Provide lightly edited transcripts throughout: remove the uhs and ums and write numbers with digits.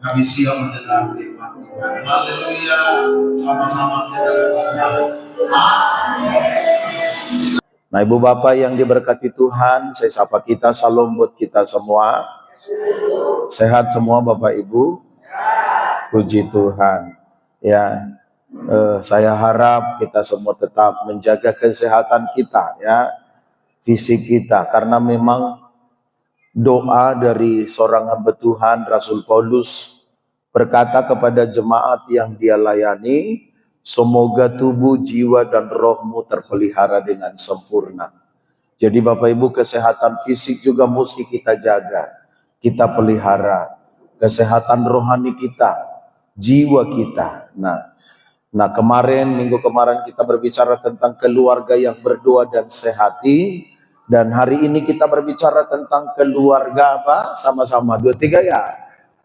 Kami siap mendengar firman Tuhan. Haleluya. Sama-sama kita katakan. Nah, Ibu Bapak yang diberkati Tuhan, saya sapa kita, salam buat kita semua. Sehat semua Bapak Ibu? Puji Tuhan. Ya, saya harap kita semua tetap menjaga kesehatan kita, ya, fisik kita, karena memang doa dari seorang hamba Tuhan, Rasul Paulus, berkata kepada jemaat yang dia layani, semoga tubuh, jiwa, dan rohmu terpelihara dengan sempurna. Jadi Bapak Ibu, kesehatan fisik juga mesti kita jaga, kita pelihara. Kesehatan rohani kita, jiwa kita. Nah minggu kemarin kita berbicara tentang keluarga yang berdoa dan sehati. Dan hari ini kita berbicara tentang keluarga apa? Sama-sama, 2, 3 ya.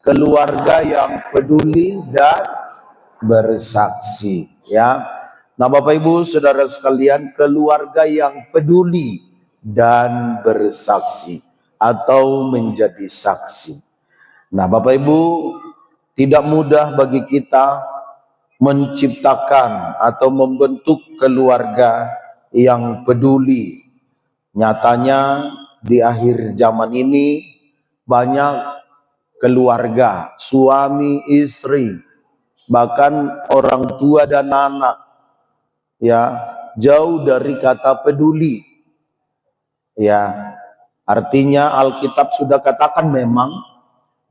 Keluarga yang peduli dan bersaksi, ya. Nah Bapak Ibu Saudara sekalian, keluarga yang peduli dan bersaksi atau menjadi saksi. Nah Bapak Ibu, tidak mudah bagi kita menciptakan atau membentuk keluarga yang peduli. Nyatanya di akhir zaman ini banyak keluarga, suami, istri, bahkan orang tua dan anak, ya, jauh dari kata peduli. Ya, artinya Alkitab sudah katakan memang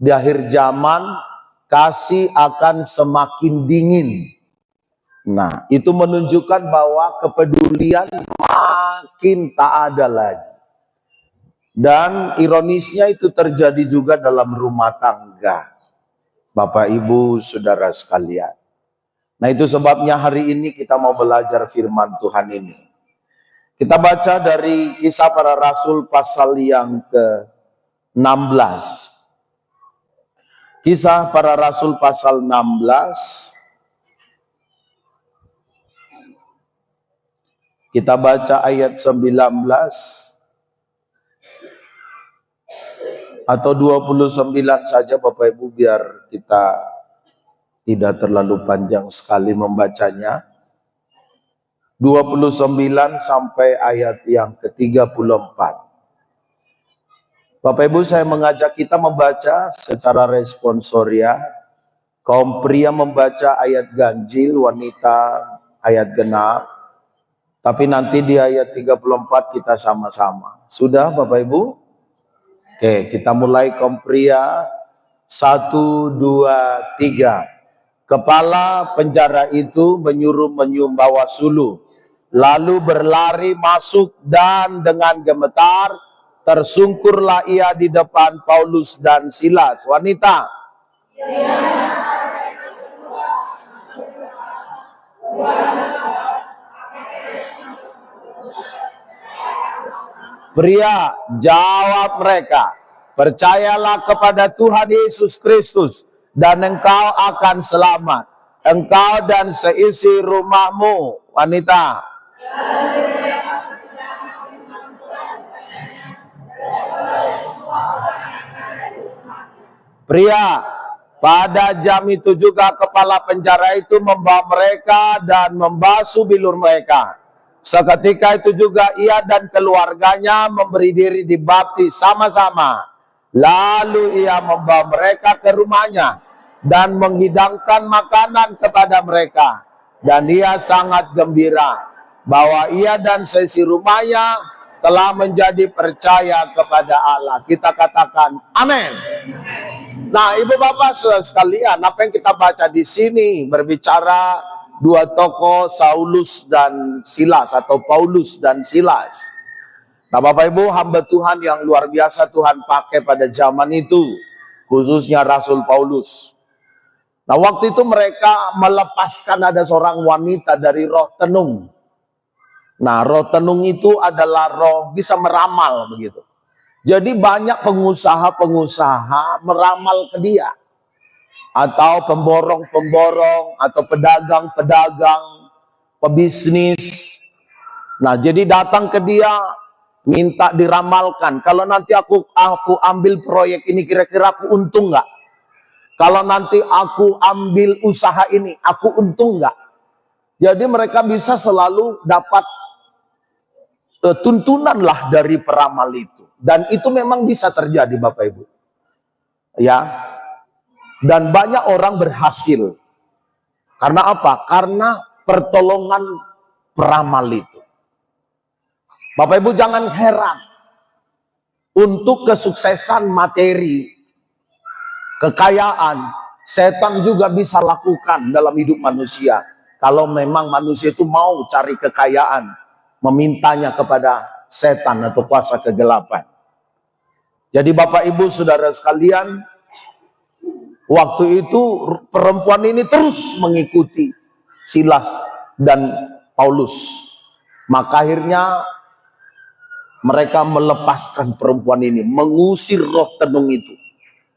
di akhir zaman kasih akan semakin dingin. Nah, itu menunjukkan bahwa kepedulian makin tak ada lagi. Dan ironisnya itu terjadi juga dalam rumah tangga, Bapak Ibu Saudara sekalian. Nah, itu sebabnya hari ini kita mau belajar firman Tuhan ini. Kita baca dari Kisah Para Rasul pasal yang ke-16. Kisah Para Rasul pasal 16. Kita baca ayat 19 atau 29 saja Bapak Ibu, biar kita tidak terlalu panjang sekali membacanya. 29 sampai ayat yang ke-34. Bapak Ibu, saya mengajak kita membaca secara responsoria. Kaum pria membaca ayat ganjil, wanita ayat genap. Tapi nanti di ayat 34 kita sama-sama. Sudah Bapak Ibu? Oke, kita mulai kaum pria. 1, 2, 3. Kepala penjara itu menyuruh menyium Bawasulu, lalu berlari masuk dan dengan gemetar tersungkurlah ia di depan Paulus dan Silas. Wanita. Pria, jawab mereka, percayalah kepada Tuhan Yesus Kristus dan engkau akan selamat, engkau dan seisi rumahmu. Wanita. Pria, pada jam itu juga kepala penjara itu membawa mereka dan membasuh bilur mereka. Seketika itu juga ia dan keluarganya memberi diri dibaptis sama-sama. Lalu ia membawa mereka ke rumahnya dan menghidangkan makanan kepada mereka. Dan ia sangat gembira bahwa ia dan seisi rumahnya telah menjadi percaya kepada Allah. Kita katakan amin. Nah, Ibu Bapak Saudara sekalian, apa yang kita baca di sini berbicara dua tokoh, Saulus dan Silas atau Paulus dan Silas. Nah, Bapak Ibu, hamba Tuhan yang luar biasa Tuhan pakai pada zaman itu, khususnya Rasul Paulus. Nah, waktu itu mereka melepaskan ada seorang wanita dari roh tenung. Nah, roh tenung itu adalah roh bisa meramal begitu. Jadi banyak pengusaha-pengusaha meramal ke dia. Atau pemborong-pemborong, atau pedagang-pedagang, pebisnis. Nah, jadi datang ke dia, minta diramalkan. Kalau nanti aku ambil proyek ini, kira-kira aku untung nggak? Kalau nanti aku ambil usaha ini, aku untung nggak? Jadi mereka bisa selalu dapat tuntunan lah dari peramal itu. Dan itu memang bisa terjadi Bapak Ibu. Ya. Dan banyak orang berhasil. Karena apa? Karena pertolongan peramal itu. Bapak Ibu jangan heran. Untuk kesuksesan materi, kekayaan, setan juga bisa lakukan dalam hidup manusia. Kalau memang manusia itu mau cari kekayaan, memintanya kepada setan atau kuasa kegelapan. Jadi Bapak Ibu Saudara sekalian, waktu itu perempuan ini terus mengikuti Silas dan Paulus. Maka akhirnya mereka melepaskan perempuan ini, mengusir roh tenung itu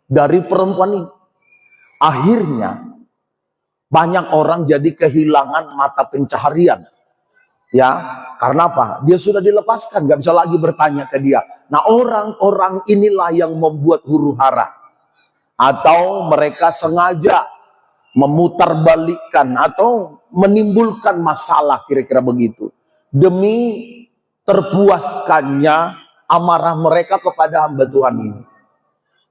dari perempuan ini. Akhirnya banyak orang jadi kehilangan mata pencaharian. Ya, karena apa? Dia sudah dilepaskan, nggak bisa lagi bertanya ke dia. Nah, orang-orang inilah yang membuat huru-hara. Atau mereka sengaja memutarbalikkan atau menimbulkan masalah, kira-kira begitu. Demi terpuaskannya amarah mereka kepada hamba Tuhan ini.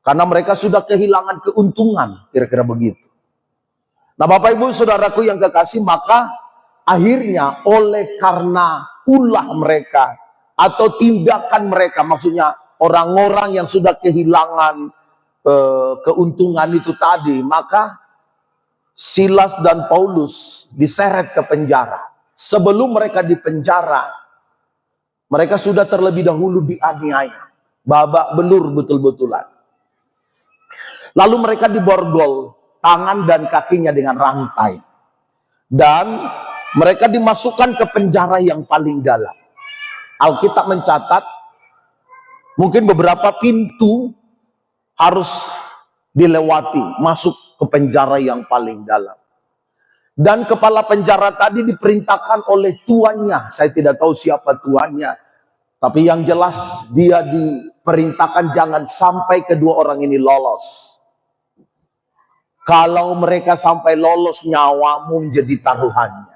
Karena mereka sudah kehilangan keuntungan, kira-kira begitu. Nah Bapak Ibu Saudaraku yang kekasih, maka akhirnya oleh karena ulah mereka atau tindakan mereka, maksudnya orang-orang yang sudah kehilangan keuntungan itu tadi, maka Silas dan Paulus diseret ke penjara. Sebelum mereka di penjara, mereka sudah terlebih dahulu dianiaya, babak belur betul-betulan. Lalu mereka diborgol tangan dan kakinya dengan rantai. Dan mereka dimasukkan ke penjara yang paling dalam. Alkitab mencatat mungkin beberapa pintu harus dilewati masuk ke penjara yang paling dalam. Dan kepala penjara tadi diperintahkan oleh tuannya. Saya tidak tahu siapa tuannya. Tapi yang jelas dia diperintahkan jangan sampai kedua orang ini lolos. Kalau mereka sampai lolos, nyawamu menjadi taruhannya.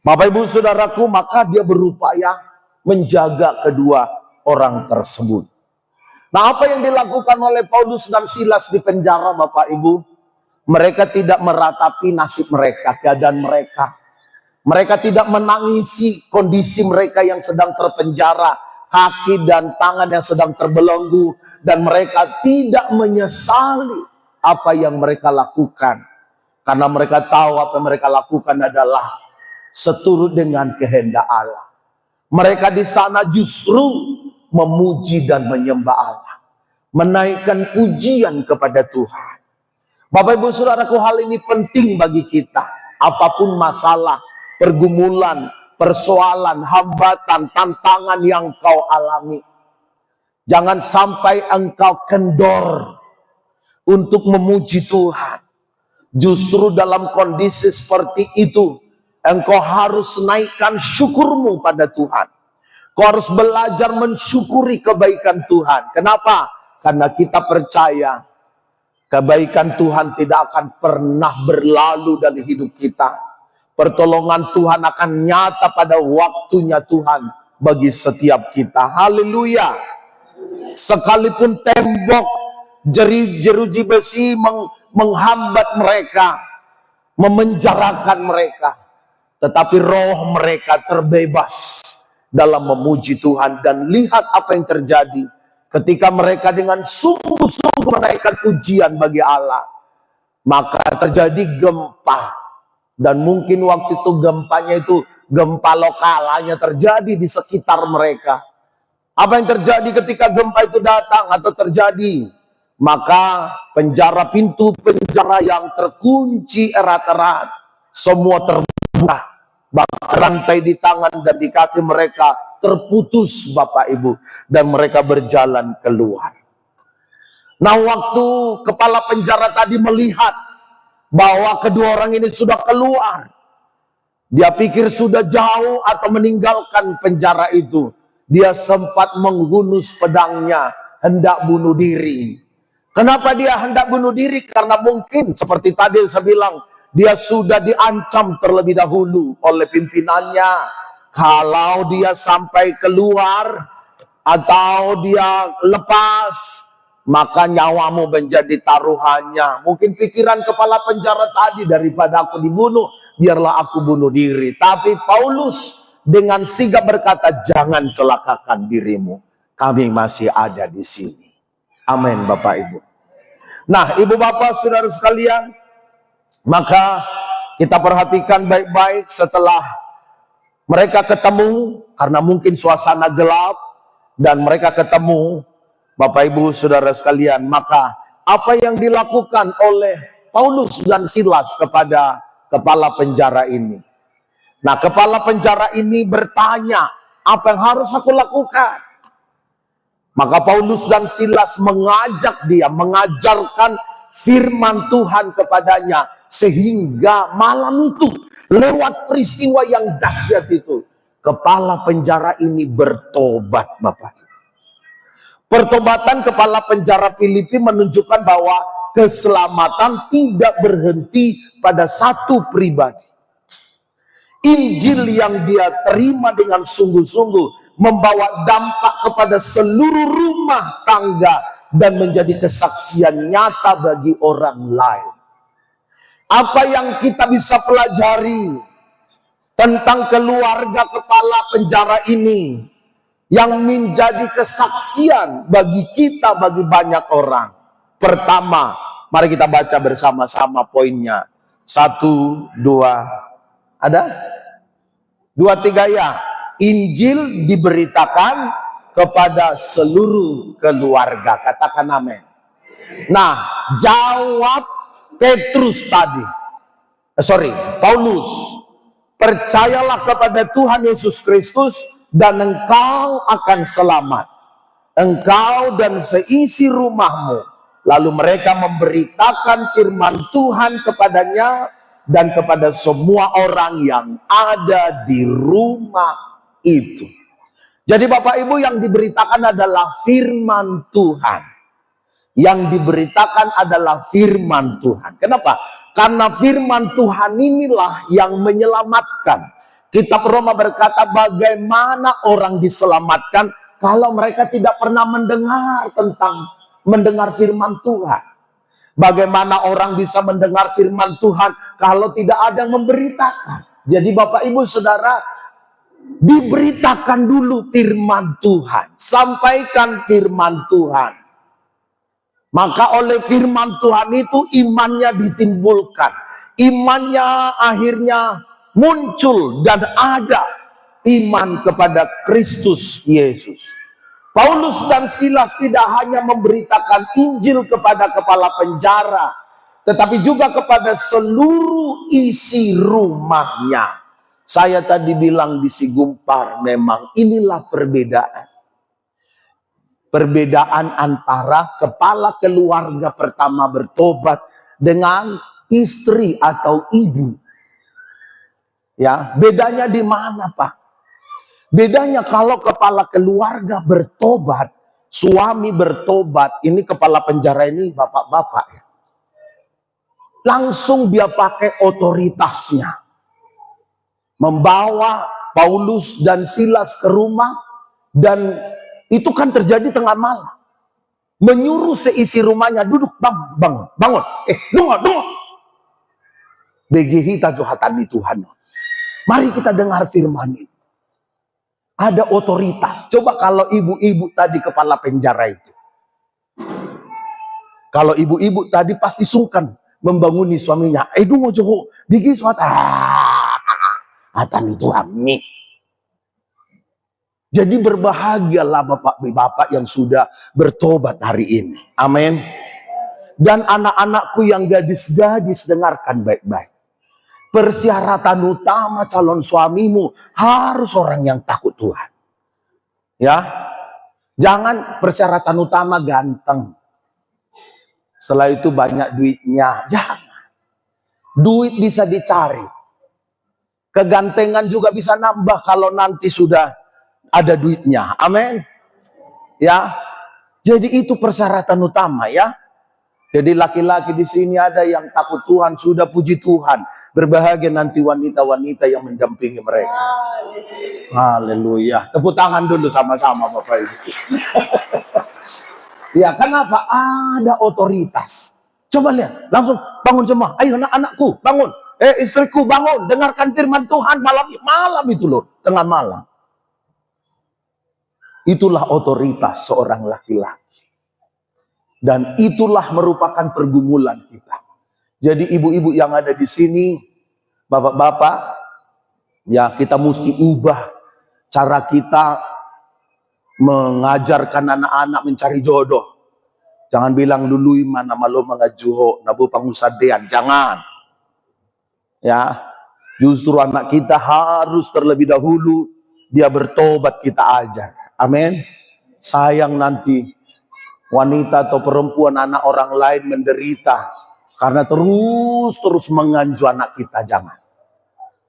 Bapak Ibu Saudaraku, maka dia berupaya menjaga kedua orang tersebut. Nah, apa yang dilakukan oleh Paulus dan Silas di penjara Bapak Ibu? Mereka tidak meratapi nasib mereka, keadaan mereka. Mereka tidak menangisi kondisi mereka yang sedang terpenjara, kaki dan tangan yang sedang terbelenggu. Dan mereka tidak menyesali apa yang mereka lakukan. Karena mereka tahu apa yang mereka lakukan adalah seturut dengan kehendak Allah. Mereka di sana justru memuji dan menyembah Allah. Menaikkan pujian kepada Tuhan. Bapak Ibu Saudaraku, hal ini penting bagi kita. Apapun masalah, pergumulan, persoalan, hambatan, tantangan yang kau alami. Jangan sampai engkau kendor untuk memuji Tuhan. Justru dalam kondisi seperti itu, engkau harus naikkan syukurmu pada Tuhan. Kau harus belajar mensyukuri kebaikan Tuhan. Kenapa? Karena kita percaya kebaikan Tuhan tidak akan pernah berlalu dari hidup kita. Pertolongan Tuhan akan nyata pada waktunya Tuhan bagi setiap kita. Haleluya. Sekalipun tembok jeruji besi menghambat mereka, memenjarakan mereka, tetapi roh mereka terbebas dalam memuji Tuhan. Dan lihat apa yang terjadi ketika mereka dengan sungguh-sungguh menaikkan pujian bagi Allah. Maka terjadi gempa. Dan mungkin waktu itu gempanya itu gempa lokal, hanya terjadi di sekitar mereka. Apa yang terjadi ketika gempa itu datang atau terjadi? Maka pintu penjara yang terkunci erat-erat semua terbuka. Bahkan rantai di tangan dan di kaki mereka terputus Bapak Ibu. Dan mereka berjalan keluar. Nah waktu kepala penjara tadi melihat bahwa kedua orang ini sudah keluar, dia pikir sudah jauh atau meninggalkan penjara itu. Dia sempat menghunus pedangnya hendak bunuh diri. Kenapa dia hendak bunuh diri? Karena mungkin seperti tadi saya bilang, dia sudah diancam terlebih dahulu oleh pimpinannya. Kalau dia sampai keluar atau dia lepas, maka nyawamu menjadi taruhannya. Mungkin pikiran kepala penjara tadi, daripada aku dibunuh, biarlah aku bunuh diri. Tapi Paulus dengan sigap berkata, jangan celakakan dirimu. Kami masih ada di sini. Amin, Bapak Ibu. Nah, Ibu Bapak, saudara sekalian, maka kita perhatikan baik-baik setelah mereka ketemu, karena mungkin suasana gelap, dan mereka ketemu, Bapak Ibu saudara sekalian, maka apa yang dilakukan oleh Paulus dan Silas kepada kepala penjara ini? Nah, kepala penjara ini bertanya, apa yang harus aku lakukan? Maka Paulus dan Silas mengajak dia, mengajarkan firman Tuhan kepadanya, sehingga malam itu lewat peristiwa yang dahsyat itu, kepala penjara ini bertobat, Bapak. Pertobatan kepala penjara Filipi menunjukkan bahwa keselamatan tidak berhenti pada satu pribadi. Injil yang dia terima dengan sungguh-sungguh membawa dampak kepada seluruh rumah tangga dan menjadi kesaksian nyata bagi orang lain. Apa yang kita bisa pelajari tentang keluarga kepala penjara ini yang menjadi kesaksian bagi kita, bagi banyak orang? Pertama, mari kita baca bersama-sama poinnya. 1, 2, ada? 2, 3 ya. Injil diberitakan kepada seluruh keluarga. Katakan amin. Nah, jawab Petrus tadi. Paulus. Percayalah kepada Tuhan Yesus Kristus dan engkau akan selamat. Engkau dan seisi rumahmu. Lalu mereka memberitakan firman Tuhan kepadanya dan kepada semua orang yang ada di rumah itu. Jadi Bapak Ibu, yang diberitakan adalah firman Tuhan. Yang diberitakan adalah firman Tuhan. Kenapa? Karena firman Tuhan inilah yang menyelamatkan. Kitab Roma berkata, bagaimana orang diselamatkan kalau mereka tidak pernah mendengar firman Tuhan. Bagaimana orang bisa mendengar firman Tuhan kalau tidak ada yang memberitakan? Jadi Bapak Ibu Saudara, diberitakan dulu firman Tuhan, sampaikan firman Tuhan. Maka oleh firman Tuhan itu imannya ditimbulkan, imannya akhirnya muncul dan ada iman kepada Kristus Yesus. Paulus dan Silas tidak hanya memberitakan Injil kepada kepala penjara, tetapi juga kepada seluruh isi rumahnya. Saya tadi bilang di Sigumpar, memang inilah perbedaan. Perbedaan antara kepala keluarga pertama bertobat dengan istri atau ibu. Ya, bedanya di mana, Pak? Bedanya kalau kepala keluarga bertobat, suami bertobat, ini kepala penjara ini bapak-bapak ya. Langsung dia pakai otoritasnya. Membawa Paulus dan Silas ke rumah, dan itu kan terjadi tengah malam. Menyuruh seisi rumahnya, duduk, bangun. Dengar. Begihi tajuhatan Tuhan. Mari kita dengar firman itu. Ada otoritas. Coba kalau ibu-ibu tadi kepala penjara itu. Kalau ibu-ibu tadi pasti sungkan membanguni suaminya. Dungo joho, bigi suatu. Atan itu ami. Jadi berbahagialah bapak-bapak yang sudah bertobat hari ini. Amin. Dan anak-anakku yang gadis-gadis, dengarkan baik-baik. Persyaratan utama calon suamimu harus orang yang takut Tuhan. Ya. Jangan persyaratan utama ganteng. Setelah itu banyak duitnya. Jangan. Duit bisa dicari. Kegantengan juga bisa nambah kalau nanti sudah ada duitnya. Amin. Ya. Jadi itu persyaratan utama ya. Jadi laki-laki di sini ada yang takut Tuhan, sudah puji Tuhan. Berbahagia nanti wanita-wanita yang mendampingi mereka. Haleluya. Tepuk tangan dulu sama-sama Bapak Ibu. Ya, kenapa? Ada otoritas. Coba lihat, langsung bangun semua. Ayo anak-anakku, bangun. Istriku, bangun. Dengarkan firman Tuhan malam itu loh, tengah malam. Itulah otoritas seorang laki-laki. Dan itulah merupakan pergumulan kita. Jadi ibu-ibu yang ada di sini, bapak-bapak, ya kita mesti ubah cara kita mengajarkan anak-anak mencari jodoh. Jangan bilang dulu mana malu mengajuho nabu pangusadean, jangan. Ya, justru anak kita harus terlebih dahulu dia bertobat, kita ajar. Amin. Sayang nanti wanita atau perempuan anak orang lain menderita karena terus menganju anak kita. Jangan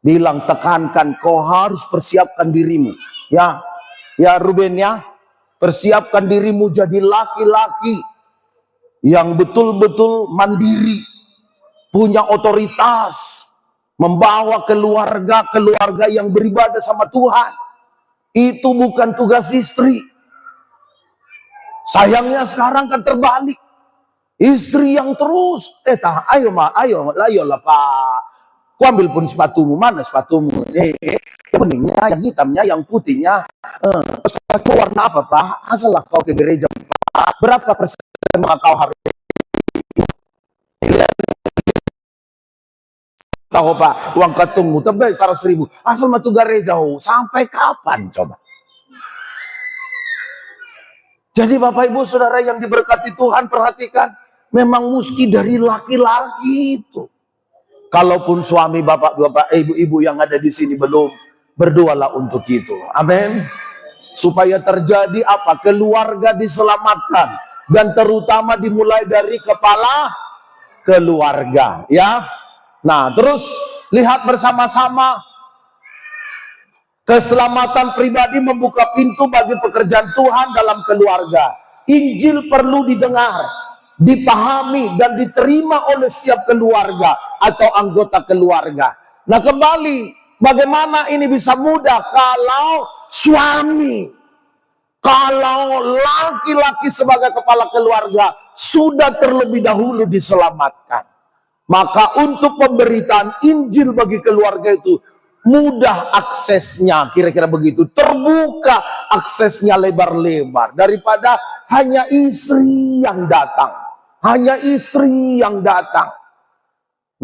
bilang, tekankan, kau harus persiapkan dirimu. Ya Ruben ya, persiapkan dirimu jadi laki-laki yang betul-betul mandiri, punya otoritas, membawa keluarga yang beribadah sama Tuhan. Itu bukan tugas istri. Sayangnya sekarang kan terbalik. Istri yang terus, ayolah Pak. Ku ambil pun sepatumu, mana sepatumu? Kuningnya, yang hitamnya, yang putihnya. Sepatu warna apa Pak? Asalah kau ke gereja Pak. Berapa persen kau harus? Tahu Pak, uang katungmu tebel 100.000. Asal matu gereja, sampai kapan coba? Jadi Bapak Ibu Saudara yang diberkati Tuhan, perhatikan, memang mesti dari laki-laki itu. Kalaupun suami bapak-bapak, ibu-ibu yang ada di sini belum, berdoalah untuk itu. Amin. Supaya terjadi apa? Keluarga diselamatkan, dan terutama dimulai dari kepala keluarga, ya. Nah, terus lihat bersama-sama. Keselamatan pribadi membuka pintu bagi pekerjaan Tuhan dalam keluarga. Injil perlu didengar, dipahami, dan diterima oleh setiap keluarga atau anggota keluarga. Nah kembali, bagaimana ini bisa mudah? Kalau suami, kalau laki-laki sebagai kepala keluarga sudah terlebih dahulu diselamatkan, maka untuk pemberitaan Injil bagi keluarga itu mudah aksesnya, kira-kira begitu, terbuka aksesnya lebar-lebar, daripada hanya istri yang datang,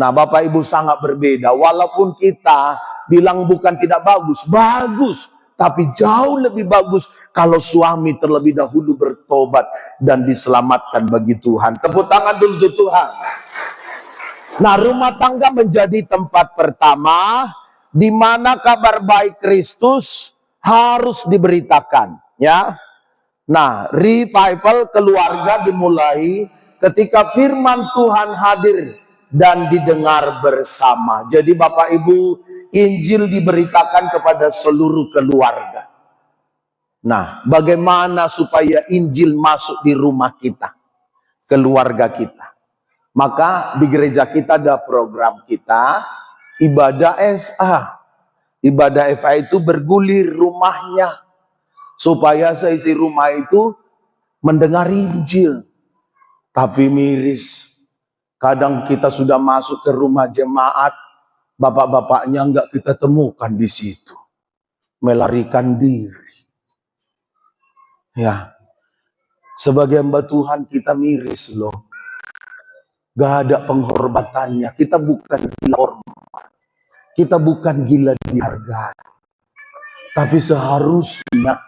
Nah Bapak Ibu sangat berbeda. Walaupun kita bilang bukan tidak bagus, tapi jauh lebih bagus kalau suami terlebih dahulu bertobat dan diselamatkan bagi Tuhan. Tepuk tangan dulu untuk Tuhan. Nah, rumah tangga menjadi tempat pertama di mana kabar baik Kristus harus diberitakan, ya. Nah, revival keluarga dimulai ketika firman Tuhan hadir dan didengar bersama. Jadi Bapak Ibu, Injil diberitakan kepada seluruh keluarga. Nah, bagaimana supaya Injil masuk di rumah kita, keluarga kita? Maka di gereja kita ada program kita, ibadah FA. Ibadah FA itu bergulir rumahnya, supaya seisi rumah itu mendengar Injil. Tapi miris, kadang kita sudah masuk ke rumah jemaat, bapak-bapaknya enggak kita temukan di situ, melarikan diri. Ya, sebagai hamba Tuhan kita miris loh. Gak ada penghormatannya. Kita bukan gila hormat, kita bukan gila dihargai, tapi seharusnya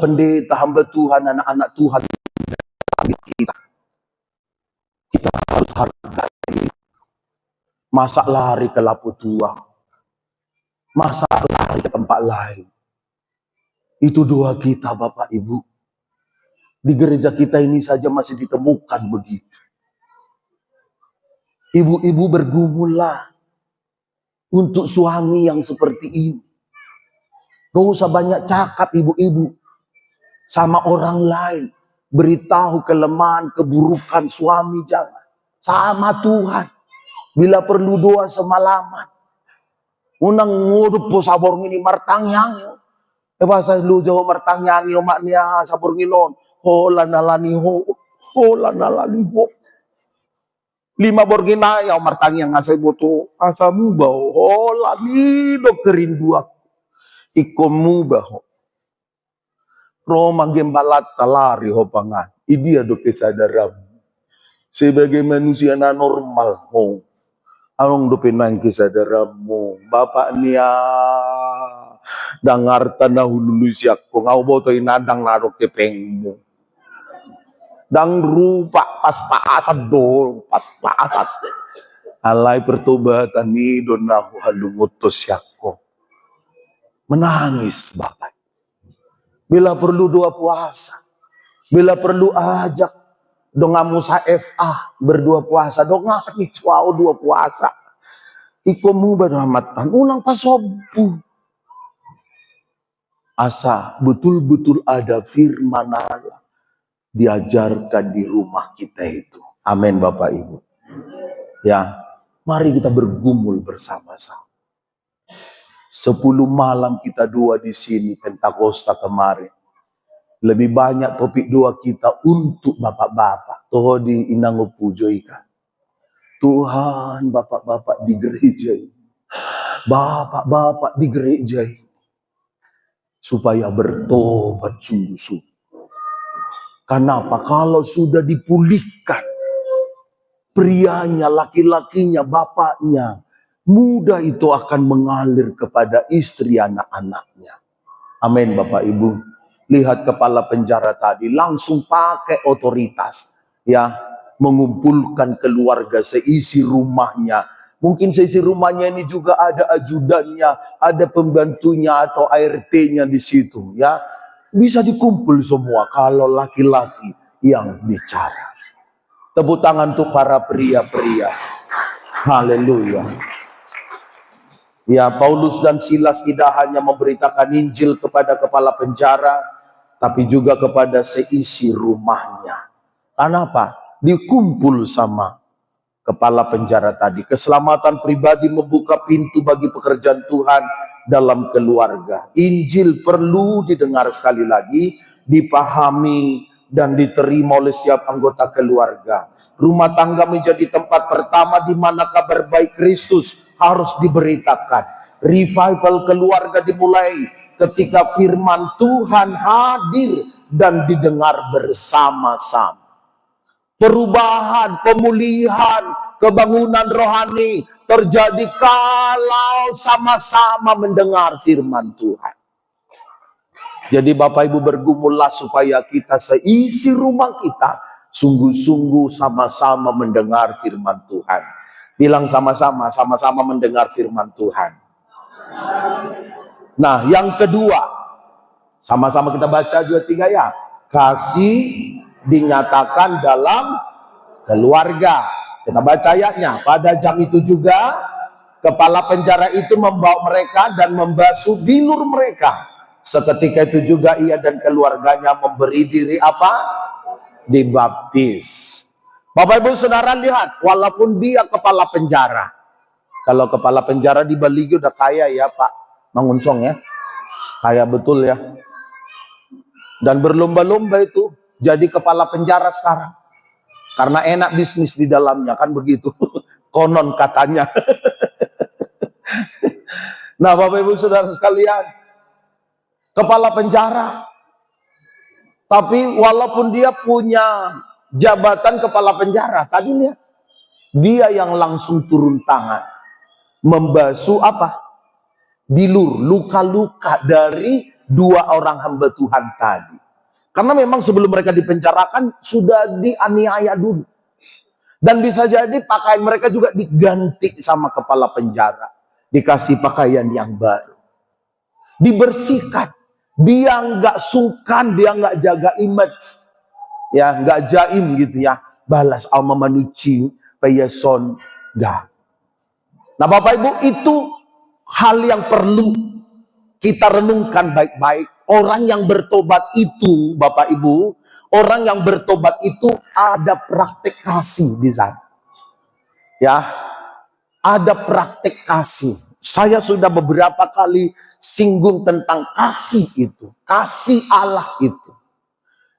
pendeta, hamba Tuhan, anak-anak Tuhan kita harus hargai. Masa lari ke lapu tua, masa lari ke tempat lain? Itu doa kita Bapak Ibu. Di gereja kita ini saja masih ditemukan begitu. Ibu-ibu bergumullah untuk suami yang seperti ini. Gak usah banyak cakap ibu-ibu sama orang lain. beritahu kelemahan, keburukan suami, jangan. Sama Tuhan. Bila perlu doa semalaman. Unang ngudup po sabor ngini martangyang yo. Bahasa lu Jawa martangyang yo maknya sabor ngilon. Hola nalani ho. Hola nalani ho. 5 borgina ya martangyang asay boto. Asamu bao. Hola nido kerinduak. Ikomu bao. Roma gembalat talari ho pangan. Idia do kesadaram. Sebagai manusia na normal ho. Anong dupinang kisadarammu, bapak niya, dangar tanah hululu siyak ko, ngau boto inadang narok kepengmu. Dang rupa pas paasad do, pas paasad. Alay pertobatan ni doon na halungutos siyak ko. Menangis bapak. Bila perlu doa puasa, bila perlu ajak dongamu sa FA berdua puasa, dongani cuau dua puasa. Ikomu berhamatan unang pasobu. Asa betul-betul ada firman Allah diajarkan di rumah kita itu. Amin Bapak Ibu. Ya, mari kita bergumul bersama-sama. 10 malam kita doa di sini Pentakosta kemarin. Lebih banyak topik doa kita untuk bapak-bapak. Toho di inango pujo ikan. Tuhan, bapak-bapak di gereja ini. Bapak-bapak di gereja ini. Supaya bertobat sungguh-sungguh. Kenapa? Kalau sudah dipulihkan. Prianya, laki-lakinya, bapaknya. Mudah itu akan mengalir kepada istri anak-anaknya. Amin Bapak Ibu. Lihat kepala penjara tadi langsung pakai otoritas. Ya. Mengumpulkan keluarga seisi rumahnya. Mungkin seisi rumahnya ini juga ada ajudannya, ada pembantunya atau ART-nya di situ, ya. Bisa dikumpul semua kalau laki-laki yang bicara. Tepuk tangan untuk para pria-pria. Haleluya. Ya, Paulus dan Silas tidak hanya memberitakan Injil kepada kepala penjara, tapi juga kepada seisi rumahnya. Kenapa? Dikumpul sama kepala penjara tadi. Keselamatan pribadi membuka pintu bagi pekerjaan Tuhan dalam keluarga. Injil perlu didengar sekali lagi, dipahami dan diterima oleh setiap anggota keluarga. Rumah tangga menjadi tempat pertama di mana kabar baik Kristus harus diberitakan. Revival keluarga dimulai ketika firman Tuhan hadir dan didengar bersama-sama. Perubahan, pemulihan, kebangunan rohani terjadi kalau sama-sama mendengar firman Tuhan. Jadi Bapak Ibu bergumullah supaya kita seisi rumah kita sungguh-sungguh sama-sama mendengar firman Tuhan. Bilang sama-sama, sama-sama mendengar firman Tuhan. Nah, yang kedua, sama-sama kita baca 2-3 ya. Kasih dinyatakan dalam keluarga. Kita baca ayatnya. Pada jam itu juga kepala penjara itu membawa mereka dan membasuh bilur mereka. Seketika itu juga ia dan keluarganya memberi diri apa? Dibaptis. Bapak Ibu Saudara lihat, walaupun dia kepala penjara. Kalau kepala penjara di Bali udah kaya ya Pak Mangunsong ya. Kaya betul ya. Dan berlomba-lomba itu jadi kepala penjara sekarang. Karena enak bisnis di dalamnya, kan begitu. Konon katanya. Nah Bapak Ibu Saudara sekalian, kepala penjara. Tapi walaupun dia punya jabatan kepala penjara, tadi lihat. Dia yang langsung turun tangan. Membasuh apa? Bilur, luka-luka dari 2 orang hamba Tuhan tadi. Karena memang sebelum mereka dipenjarakan sudah dianiaya dulu. Dan bisa jadi pakaian mereka juga diganti sama kepala penjara. Dikasih pakaian yang baru. Dibersihkan. Dia nggak sungkan, dia nggak jaga image. Ya, nggak jaim gitu ya. Balas alma manuci, payason, nggak. Nah Bapak Ibu, itu hal yang perlu kita renungkan baik-baik. orang yang bertobat itu, Bapak Ibu, orang yang bertobat itu ada praktek kasih di sana. Ya, ada praktek kasih. Saya sudah beberapa kali singgung tentang kasih itu, kasih Allah itu.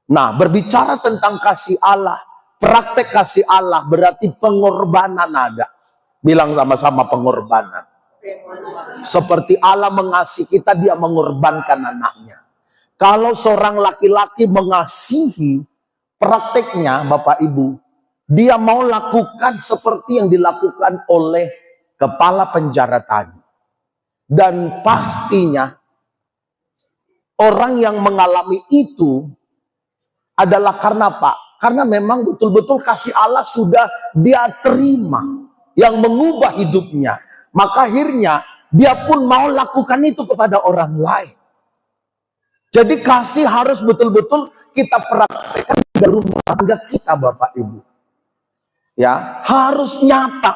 Nah, berbicara tentang kasih Allah, praktek kasih Allah berarti pengorbanan ada. Bilang sama-sama pengorbanan. Seperti Allah mengasihi kita, dia mengorbankan anaknya. Kalau seorang laki-laki mengasihi, prakteknya Bapak Ibu, dia mau lakukan seperti yang dilakukan oleh kepala penjara tadi. Dan pastinya orang yang mengalami itu adalah karena apa? Karena memang betul-betul kasih Allah sudah dia terima, yang mengubah hidupnya. Maka akhirnya dia pun mau lakukan itu kepada orang lain. Jadi kasih harus betul-betul kita praktekkan di rumah tangga kita, Bapak Ibu. Ya, harus nyata.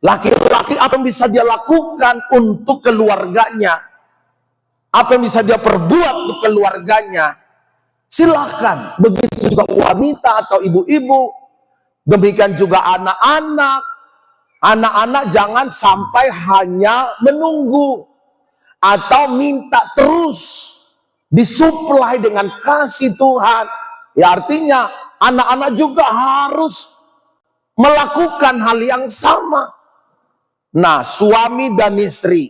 Laki-laki apa yang bisa dia lakukan untuk keluarganya, apa yang bisa dia perbuat untuk keluarganya, silakan. Begitu juga wanita atau ibu-ibu, demikian juga anak-anak. Anak-anak jangan sampai hanya menunggu atau minta terus disuplai dengan kasih Tuhan. Ya, artinya anak-anak juga harus melakukan hal yang sama. Nah, suami dan istri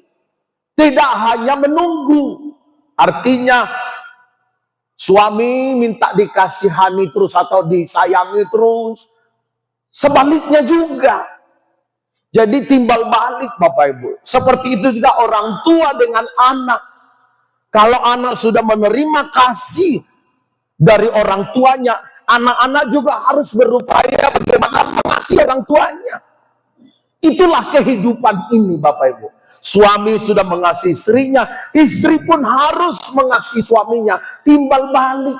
tidak hanya menunggu. Artinya suami minta dikasihani terus atau disayangi terus. Sebaliknya juga. Jadi timbal balik Bapak Ibu. Seperti itu juga orang tua dengan anak. Kalau anak sudah menerima kasih dari orang tuanya, anak-anak juga harus berupaya bagaimana mengasihi orang tuanya. Itulah kehidupan ini Bapak Ibu. Suami sudah mengasihi istrinya, istri pun harus mengasihi suaminya. Timbal balik.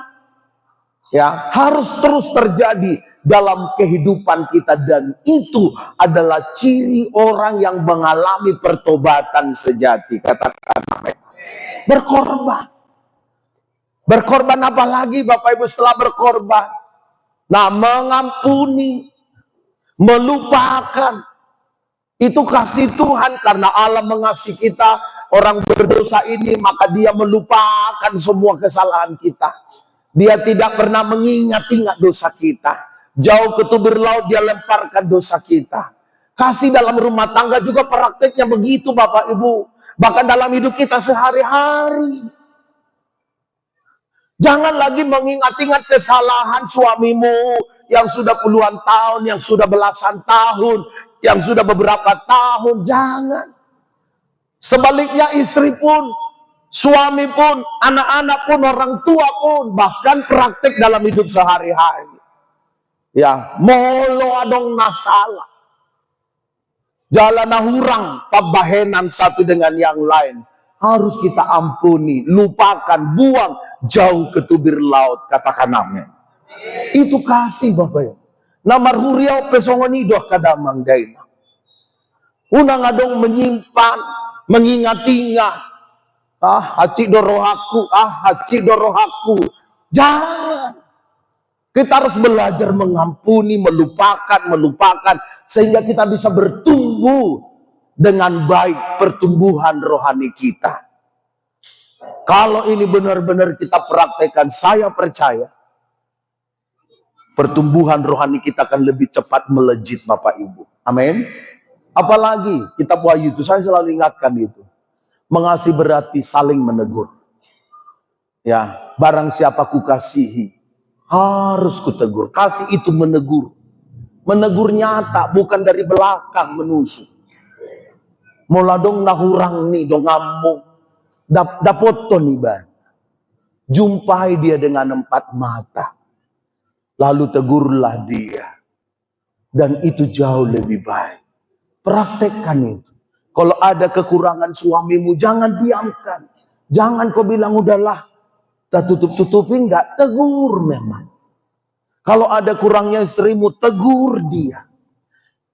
Ya, harus terus terjadi dalam kehidupan kita, dan itu adalah ciri orang yang mengalami pertobatan sejati. Katakan amin. Berkorban. Berkorban apa lagi Bapak Ibu setelah berkorban? Nah, mengampuni, melupakan. Itu kasih Tuhan, karena Allah mengasihi kita, orang berdosa ini, maka dia melupakan semua kesalahan kita. Dia tidak pernah mengingat-ingat dosa kita. Jauh ke tubir laut dia lemparkan dosa kita. Kasih dalam rumah tangga juga prakteknya begitu Bapak Ibu. Bahkan dalam hidup kita sehari-hari. Jangan lagi mengingat-ingat kesalahan suamimu yang sudah puluhan tahun, yang sudah belasan tahun, yang sudah beberapa tahun. Jangan. Sebaliknya istri pun, suami pun, anak-anak pun, orang tua pun, bahkan praktek dalam hidup sehari-hari. Ya, molo adong nasalah. Jalan hurang, pabahenan satu dengan yang lain. Harus kita ampuni, lupakan, buang jauh ke tubir laut. Katakan amin. Itu kasih Bapak ya. Namar huriau pesongonidoh kadamang daina. Unang adong menyimpan, mengingat-ingat. Haci dorohaku, haci dorohaku. Jangan. Kita harus belajar mengampuni, melupakan, sehingga kita bisa bertumbuh dengan baik pertumbuhan rohani kita. Kalau ini benar-benar kita praktekkan, saya percaya pertumbuhan rohani kita akan lebih cepat melejit Bapak Ibu. Amin. Apalagi kitab Wahyu itu, saya selalu ingatkan itu. Mengasihi berarti saling menegur. Ya, barang siapa kukasihi, harus kutegur. Kasih itu menegur. Menegur nyata, bukan dari belakang menusuk. Mula dong nahurang nih dong ngamuk. Dapot to nih ban. Jumpai dia dengan 4 mata. Lalu tegurlah dia. Dan itu jauh lebih baik. Praktekkan itu. Kalau ada kekurangan suamimu, jangan diamkan. Jangan kau bilang udahlah. Tak tutup-tutupi, enggak. Tegur memang. Kalau ada kurangnya istrimu, tegur dia.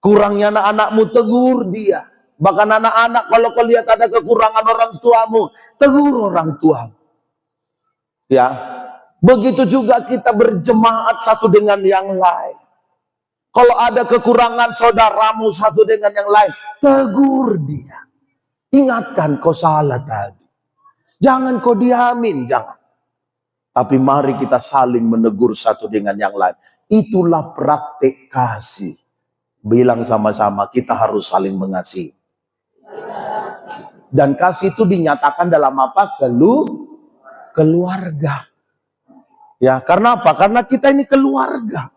Kurangnya anak-anakmu, tegur dia. Bahkan anak-anak, kalau kau lihat ada kekurangan orang tuamu, tegur orang tuamu. Ya, begitu juga kita berjemaat satu dengan yang lain. Kalau ada kekurangan saudaramu satu dengan yang lain, tegur dia. Ingatkan kau salah tadi. Jangan kau diamin, jangan. Tapi mari kita saling menegur satu dengan yang lain. Itulah praktik kasih. Bilang sama-sama, kita harus saling mengasihi. Dan kasih itu dinyatakan dalam apa? Keluarga. Ya, karena apa? Karena kita ini keluarga.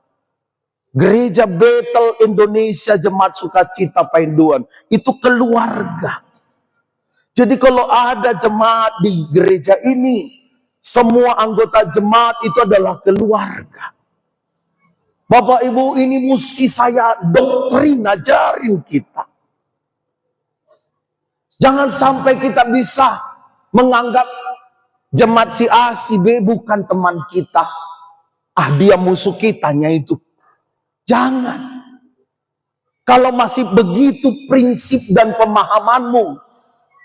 Gereja Bethel Indonesia Jemaat Sukacita Painduan itu keluarga. Jadi kalau ada jemaat di gereja ini, semua anggota jemaat itu adalah keluarga. Bapak Ibu, ini mesti saya doktrin ajarin kita. Jangan sampai kita bisa menganggap jemaat si A, si B bukan teman kita. Ah, dia musuh kitanya itu. Jangan. Kalau masih begitu prinsip dan pemahamanmu,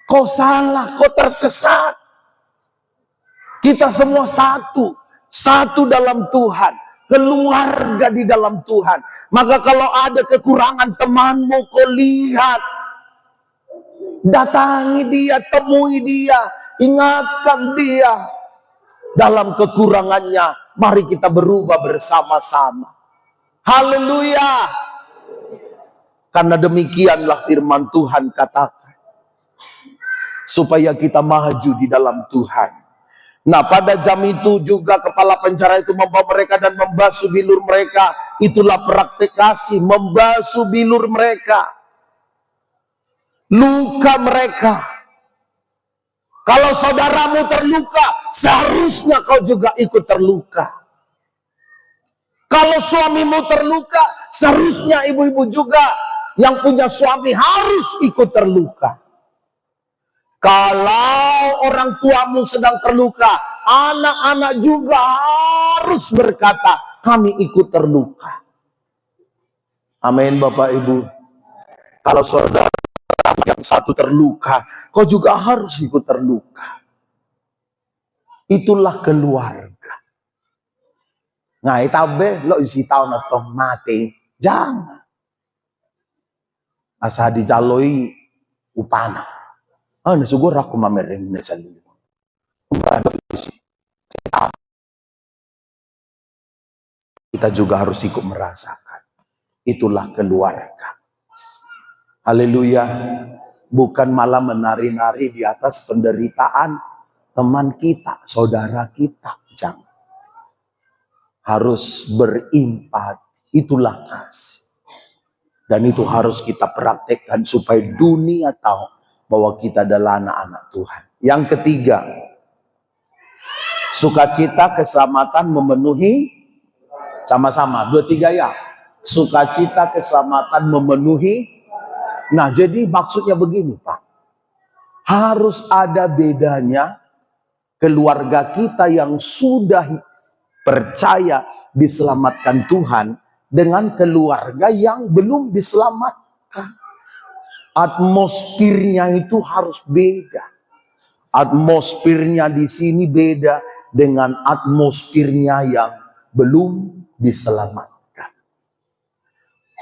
kau salah, kau tersesat. Kita semua satu. Satu dalam Tuhan. Keluarga di dalam Tuhan. Maka kalau ada kekurangan temanmu, kau lihat. Datangi dia, temui dia. Ingatkan dia. Dalam kekurangannya, mari kita berubah bersama-sama. Haleluya. Karena demikianlah firman Tuhan katakan. Supaya kita maju di dalam Tuhan. Nah, pada jam itu juga kepala penjara itu membawa mereka dan membasuh bilur mereka. Itulah praktik kasih, membasuh bilur mereka. Luka mereka. Kalau saudaramu terluka, seharusnya kau juga ikut terluka. Kalau suamimu terluka, seharusnya ibu-ibu juga yang punya suami harus ikut terluka. Kalau orang tuamu sedang terluka, anak-anak juga harus berkata, kami ikut terluka. Amin Bapak Ibu. Kalau saudara yang satu terluka, kau juga harus ikut terluka. Itulah keluarga. Nah, itabe lo isi tahun atau mati, jangan. Asa dijaloi upana. Nasugur aku mamereng na sa liyo. Kita juga harus ikut merasakan. Itulah keluarga. Haleluya. Bukan malah menari-nari di atas penderitaan teman kita, saudara kita. Jangan. Harus berempati. Itulah kasih. Dan itu harus kita praktekkan supaya dunia tahu bahwa kita adalah anak-anak Tuhan. Yang ketiga, sukacita keselamatan memenuhi, sama-sama, 2, 3 ya. Sukacita keselamatan memenuhi. Nah, jadi maksudnya begini Pak. Harus ada bedanya keluarga kita yang sudah percaya diselamatkan Tuhan dengan keluarga yang belum diselamatkan. Atmosfernya itu harus beda. Atmosfernya di sini beda dengan atmosfernya yang belum diselamatkan.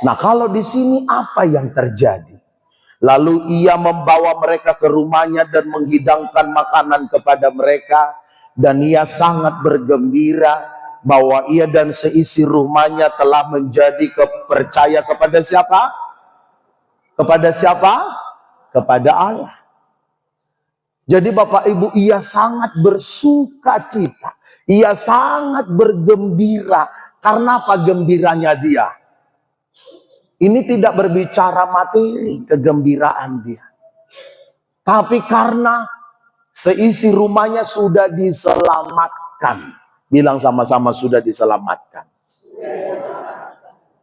Nah, kalau di sini apa yang terjadi? Lalu ia membawa mereka ke rumahnya dan menghidangkan makanan kepada mereka. Dan ia sangat bergembira bahwa ia dan seisi rumahnya telah menjadi percaya kepada siapa? Kepada siapa? Kepada Allah. Jadi Bapak Ibu, ia sangat bersuka cita. Ia sangat bergembira. Karena apa gembiranya dia? Ini tidak berbicara materi, kegembiraan dia. Tapi karena seisi rumahnya sudah diselamatkan. Bilang sama-sama sudah diselamatkan.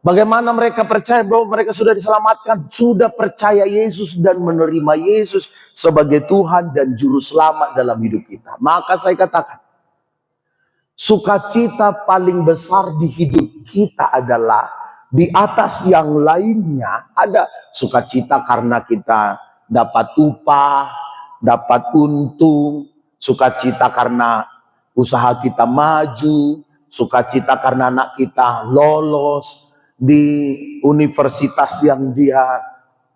Bagaimana mereka percaya bahwa mereka sudah diselamatkan? Sudah percaya Yesus dan menerima Yesus sebagai Tuhan dan Juru Selamat dalam hidup kita. Maka saya katakan, sukacita paling besar di hidup kita adalah di atas yang lainnya ada sukacita karena kita dapat upah, dapat untung, sukacita karena usaha kita maju, sukacita karena anak kita lolos di universitas yang dia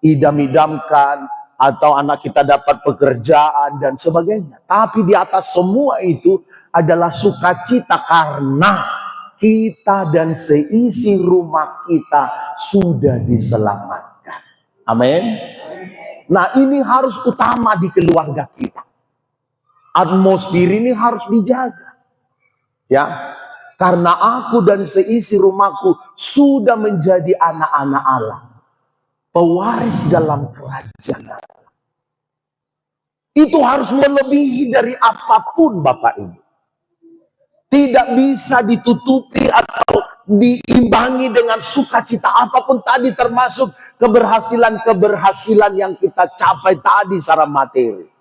idam-idamkan, atau anak kita dapat pekerjaan dan sebagainya. Tapi di atas semua itu adalah sukacita karena kita dan seisi rumah kita sudah diselamatkan. Amin. Nah, ini harus utama di keluarga kita. Atmosfer ini harus dijaga. Ya. Karena aku dan seisi rumahku sudah menjadi anak-anak Allah, pewaris dalam kerajaan Allah. Itu harus melebihi dari apapun, Bapak Ibu. Tidak bisa ditutupi atau diimbangi dengan sukacita apapun tadi, termasuk keberhasilan-keberhasilan yang kita capai tadi secara materi.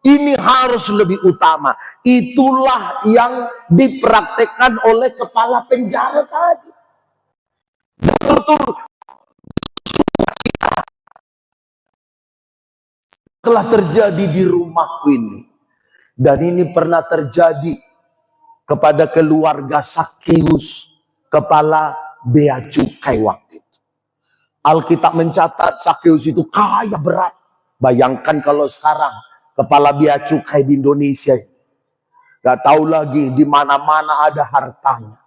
Ini harus lebih utama. Itulah yang dipraktekkan oleh kepala penjara tadi. Betul-betul telah terjadi di rumahku ini. Dan ini pernah terjadi kepada keluarga Sakeus, kepala bea cukai waktu itu. Alkitab mencatat Sakeus itu kaya berat. Bayangkan kalau sekarang kepala bea cukai di Indonesia gak tahu lagi di mana-mana ada hartanya.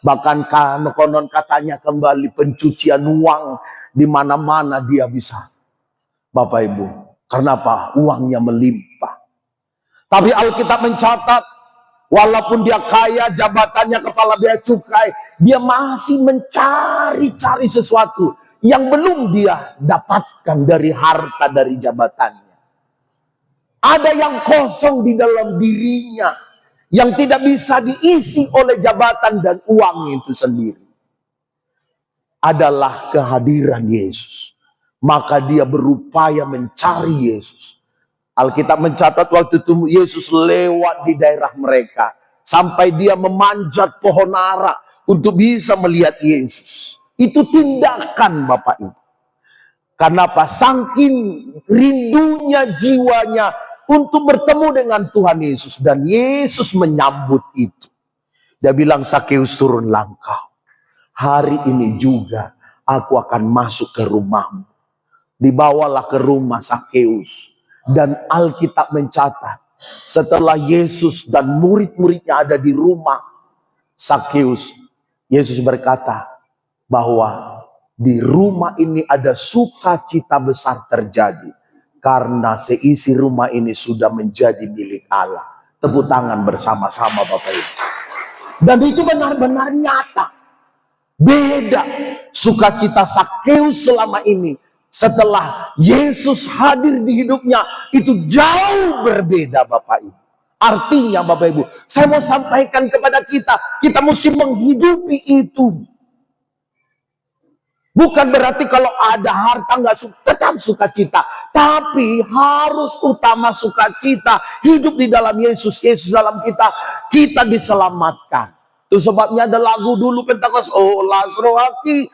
Bahkan konon katanya kembali pencucian uang, di mana-mana dia bisa. Bapak Ibu, karena apa? Uangnya melimpah. Tapi Alkitab mencatat, walaupun dia kaya, jabatannya kepala bea cukai, dia masih mencari-cari sesuatu yang belum dia dapatkan dari harta dari jabatannya. Ada yang kosong di dalam dirinya, yang tidak bisa diisi oleh jabatan dan uang itu sendiri. Adalah kehadiran Yesus. Maka dia berupaya mencari Yesus. Alkitab mencatat waktu itu Yesus lewat di daerah mereka, sampai dia memanjat pohon ara untuk bisa melihat Yesus. Itu tindakan Bapak Ibu. Karena apa? Saking rindunya jiwanya untuk bertemu dengan Tuhan Yesus. Dan Yesus menyambut itu. Dia bilang, Sakeus, turunlah engkau. Hari ini juga aku akan masuk ke rumahmu. Dibawalah ke rumah Sakeus. Dan Alkitab mencatat, setelah Yesus dan murid-muridnya ada di rumah Sakeus, Yesus berkata bahwa di rumah ini ada sukacita besar terjadi. Karena seisi rumah ini sudah menjadi milik Allah. Tepuk tangan bersama-sama Bapak Ibu. Dan itu benar-benar nyata. Beda sukacita Sakeus selama ini. Setelah Yesus hadir di hidupnya, itu jauh berbeda Bapak Ibu. Artinya Bapak Ibu, saya mau sampaikan kepada kita, kita mesti menghidupi itu. Bukan berarti kalau ada harta nggak tetap sukacita, tapi harus utama sukacita hidup di dalam Yesus, Yesus dalam kita, kita diselamatkan. Itu sebabnya ada lagu dulu Pentakosta, oh las rohaki,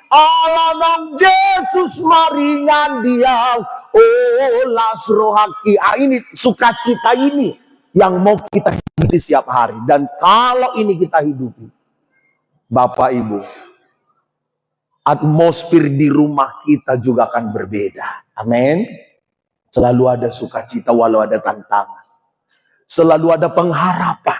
Allah nang Yesus maringan dia, oh las rohaki. Ini sukacita ini yang mau kita hidupi setiap hari. Dan kalau ini kita hidupi, Bapak Ibu, atmosfer di rumah kita juga akan berbeda. Amin. Selalu ada sukacita walau ada tantangan. Selalu ada pengharapan.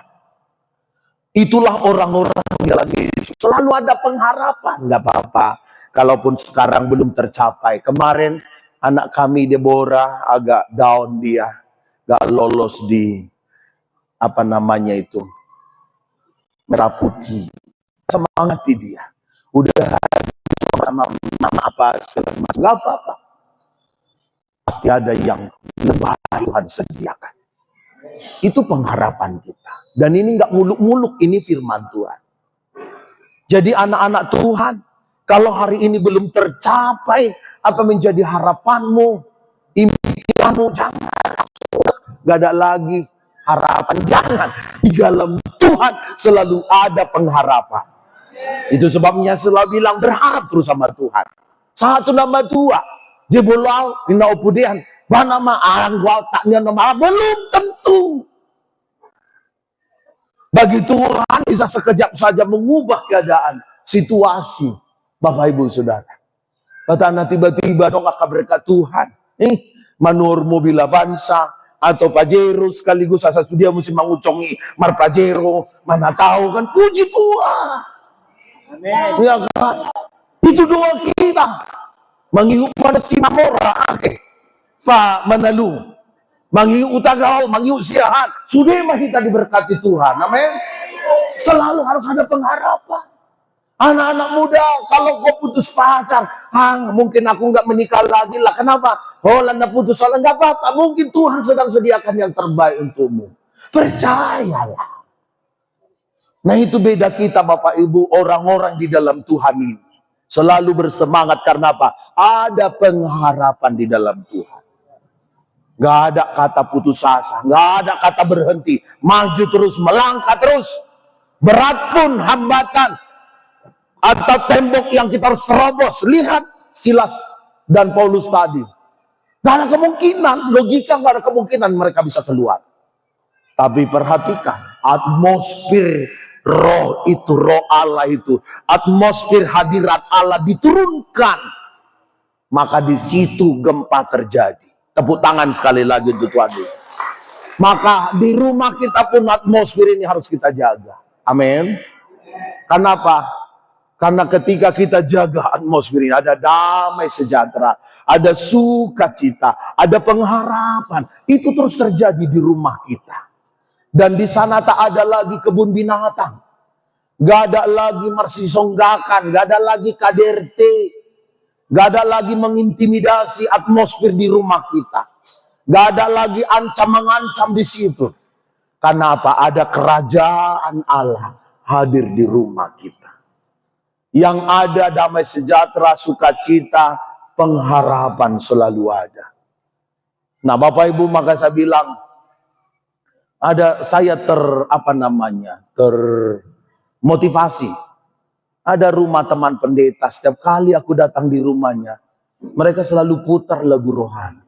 Itulah orang-orang dalam Yesus. Selalu ada pengharapan. Enggak apa-apa. Kalaupun sekarang belum tercapai. Kemarin anak kami Deborah agak down dia. Gak lolos di merah putih. Semangati dia. Udah sama mama apa segala macam. Gak apa-apa. Pasti ada yang lebih Tuhan sediakan. Itu pengharapan kita. Dan ini gak muluk-muluk, ini firman Tuhan. Jadi anak-anak Tuhan, kalau hari ini belum tercapai apa menjadi harapanmu, impianmu, jangan. Gak ada lagi harapan, jangan. Di dalam Tuhan selalu ada pengharapan. Itu sebabnya selalu bilang berharap terus sama Tuhan. Satu nama dua, Jebulau Ina Opudean, Mana gua taknya nama belum tentu. Bagi Tuhan bisa sekejap saja mengubah keadaan, situasi. Bapak Ibu Saudara. Katanya tiba-tiba dong akan berkat Tuhan. Manurmu bila bangsa atau Pajero sekaligus asal dia mesti mengucongi Mar Pajero. Mana tahu kan, puji Tuhan. Amin. Ya kan? Itu doa kita. Menghiup pada si Mamora. Pak Manalu. Menghiup utagaw, menghiup siahan. Sudah mah kita diberkati Tuhan. Amin. Selalu harus ada pengharapan. Anak-anak muda, kalau kau putus pacar, mungkin aku nggak menikah lagi lah. Kenapa? Oh, landa putus soalnya nggak apa-apa. Mungkin Tuhan sedang sediakan yang terbaik untukmu. Percayalah. Nah itu beda kita Bapak Ibu, orang-orang di dalam Tuhan ini. Selalu bersemangat karena apa? Ada pengharapan di dalam Tuhan. Gak ada kata putus asa, gak ada kata berhenti. Maju terus, melangkah terus. Berat pun hambatan atau tembok yang kita harus terobos. Lihat Silas dan Paulus tadi. Gak ada kemungkinan, logika gak ada kemungkinan mereka bisa keluar. Tapi perhatikan, atmosfer roh itu, roh Allah itu. Atmosfer hadirat Allah diturunkan. Maka di situ gempa terjadi. Tepuk tangan sekali lagi untuk Tuhan. Maka di rumah kita pun atmosfer ini harus kita jaga. Amin. Kenapa? Karena ketika kita jaga atmosfer ini, ada damai sejahtera, ada sukacita, ada pengharapan. Itu terus terjadi di rumah kita. Dan di sana tak ada lagi kebun binatang. Gak ada lagi marsisonggakan, gak ada lagi KDRT. Gak ada lagi mengintimidasi atmosfer di rumah kita. Gak ada lagi ancam-mengancam di situ. Karena apa? Ada kerajaan Allah hadir di rumah kita. Yang ada damai sejahtera, sukacita, pengharapan selalu ada. Nah Bapak Ibu, maka saya bilang, saya termotivasi. Ada rumah teman pendeta, setiap kali aku datang di rumahnya, mereka selalu putar lagu rohani.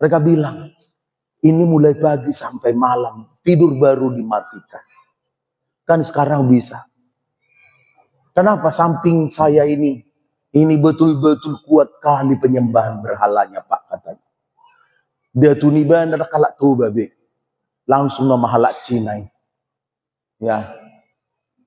Mereka bilang, ini mulai pagi sampai malam, tidur baru dimatikan. Kan sekarang bisa. Kenapa? Samping saya ini betul-betul kuat kali penyembahan berhalanya Pak, katanya. Dia tuniban ada kalak tuh babe. Langsung nama halak Cina. Ya.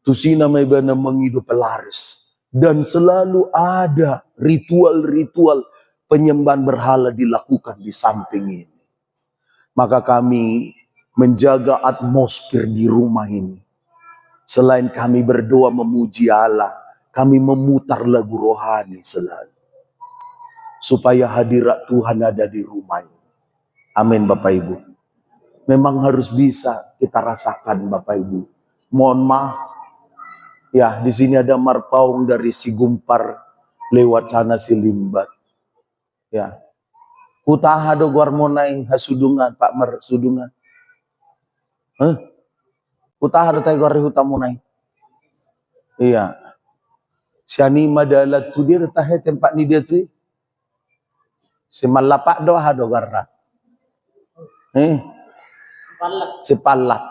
Tusina may bana mengidu pelaris. Dan selalu ada ritual-ritual penyembahan berhala dilakukan di samping ini. Maka kami menjaga atmosfer di rumah ini. Selain kami berdoa memuji Allah, kami memutar lagu rohani selalu. Supaya hadirat Tuhan ada di rumah ini. Amin Bapak Ibu. Memang harus bisa kita rasakan Bapak Ibu. Mohon maaf. Ya, di sini ada Marpaung dari Sigumpar lewat sana Silimbat. Ya. Utaha do guarmonai hasudungan Pak Mar sudungan. Utaha do tay guari hutamunai. Iya. Siani madalat tu dia tahe tempat ni dia tu. Si malapak do ha do garra. Sepalak.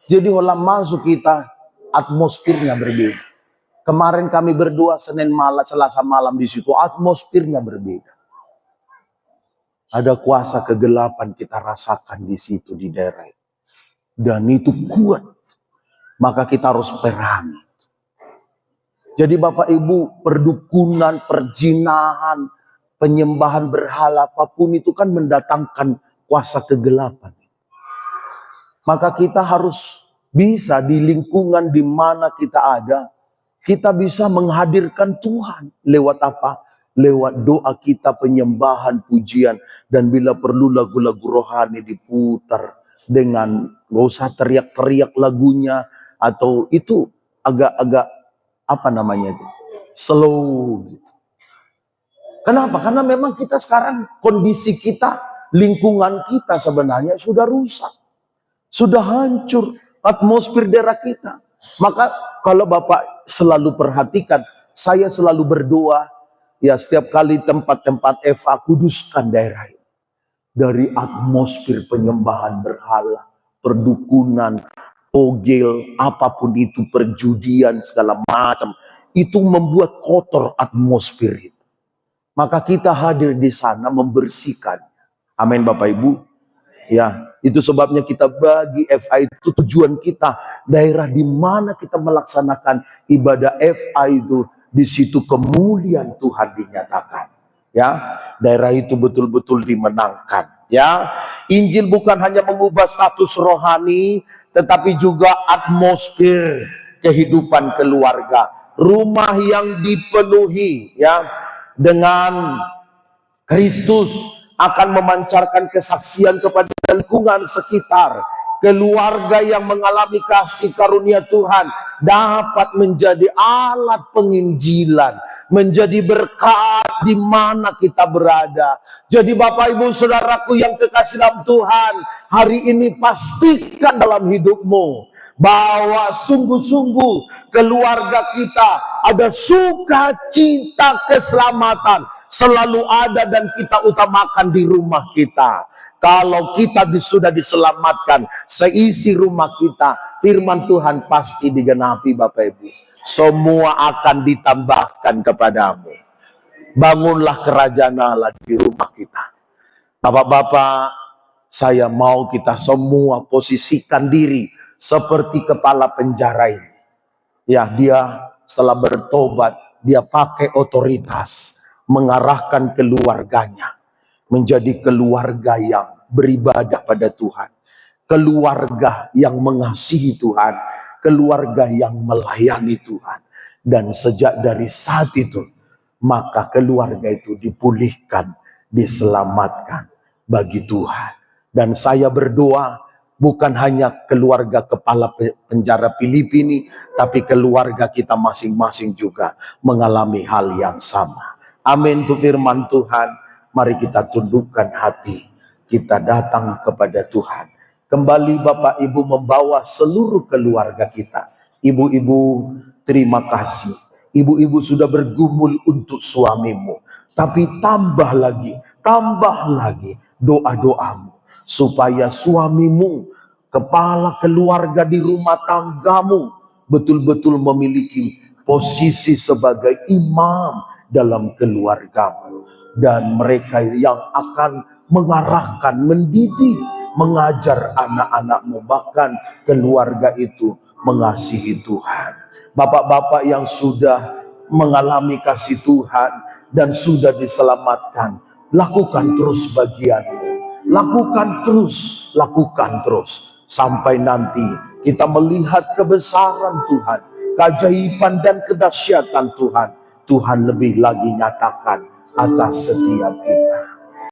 Jadi olah masuk kita atmosfernya berbeda. Kemarin kami berdua Senin malam, Selasa malam di situ, atmosfernya berbeda. Ada kuasa kegelapan kita rasakan di situ di daerah. Dan itu kuat. Maka kita harus perangi. Jadi Bapak Ibu, perdukunan, perjinahan, penyembahan berhala apapun itu kan mendatangkan kuasa kegelapan. Maka kita harus bisa di lingkungan di mana kita ada, kita bisa menghadirkan Tuhan. Lewat apa? Lewat doa kita, penyembahan, pujian. Dan bila perlu lagu-lagu rohani diputar dengan, gak usah teriak-teriak lagunya. Atau itu agak-agak, slow. Gitu. Kenapa? Karena memang kita sekarang, kondisi kita, lingkungan kita sebenarnya sudah rusak. Sudah hancur. Atmosfer daerah kita. Maka kalau Bapak selalu perhatikan, saya selalu berdoa Ya, setiap kali tempat-tempat Eva, kuduskan daerah ini dari atmosfer penyembahan berhala, perdukunan, togel, apapun itu, perjudian, segala macam. Itu membuat kotor atmosfer itu. Maka kita hadir di sana membersihkan. Amin Bapak Ibu. Ya, itu sebabnya kita bagi FA itu tujuan kita. Daerah di mana kita melaksanakan ibadah FA itu, di situ kemuliaan Tuhan dinyatakan. Ya, daerah itu betul-betul dimenangkan. Ya, Injil bukan hanya mengubah status rohani, tetapi juga atmosfer kehidupan keluarga. Rumah yang dipenuhi ya dengan Kristus akan memancarkan kesaksian kepada lingkungan sekitar. Keluarga yang mengalami kasih karunia Tuhan dapat menjadi alat penginjilan, menjadi berkat di mana kita berada. Jadi Bapak Ibu Saudaraku yang kekasih dalam Tuhan, hari ini pastikan dalam hidupmu bahwa sungguh-sungguh keluarga kita ada sukacita keselamatan selalu ada dan kita utamakan di rumah kita. Kalau kita sudah diselamatkan, seisi rumah kita, firman Tuhan pasti digenapi Bapak Ibu. Semua akan ditambahkan kepadamu. Bangunlah kerajaan Allah di rumah kita. Bapak-bapak, saya mau kita semua posisikan diri seperti kepala penjara ini. Ya, dia setelah bertobat, dia pakai otoritas mengarahkan keluarganya menjadi keluarga yang beribadah pada Tuhan, keluarga yang mengasihi Tuhan, keluarga yang melayani Tuhan. Dan sejak dari saat itu, maka keluarga itu dipulihkan, diselamatkan bagi Tuhan. Dan saya berdoa, bukan hanya keluarga kepala penjara Filipi, tapi keluarga kita masing-masing juga mengalami hal yang sama. Amin, itu firman Tuhan. Mari kita tundukkan hati, kita datang kepada Tuhan. Kembali Bapak Ibu membawa seluruh keluarga kita. Ibu-ibu, terima kasih. Ibu-ibu sudah bergumul untuk suamimu. Tapi tambah lagi doa-doamu. Supaya suamimu, kepala keluarga di rumah tanggamu, betul-betul memiliki posisi sebagai imam dalam keluargamu. Dan mereka yang akan mengarahkan, mendidik, mengajar anak-anakmu, bahkan keluarga itu mengasihi Tuhan. Bapak-bapak yang sudah mengalami kasih Tuhan dan sudah diselamatkan, lakukan terus bagianmu. Lakukan terus sampai nanti kita melihat kebesaran Tuhan, keajaiban dan kedahsyatan Tuhan. Tuhan lebih lagi nyatakan atas setiap kita.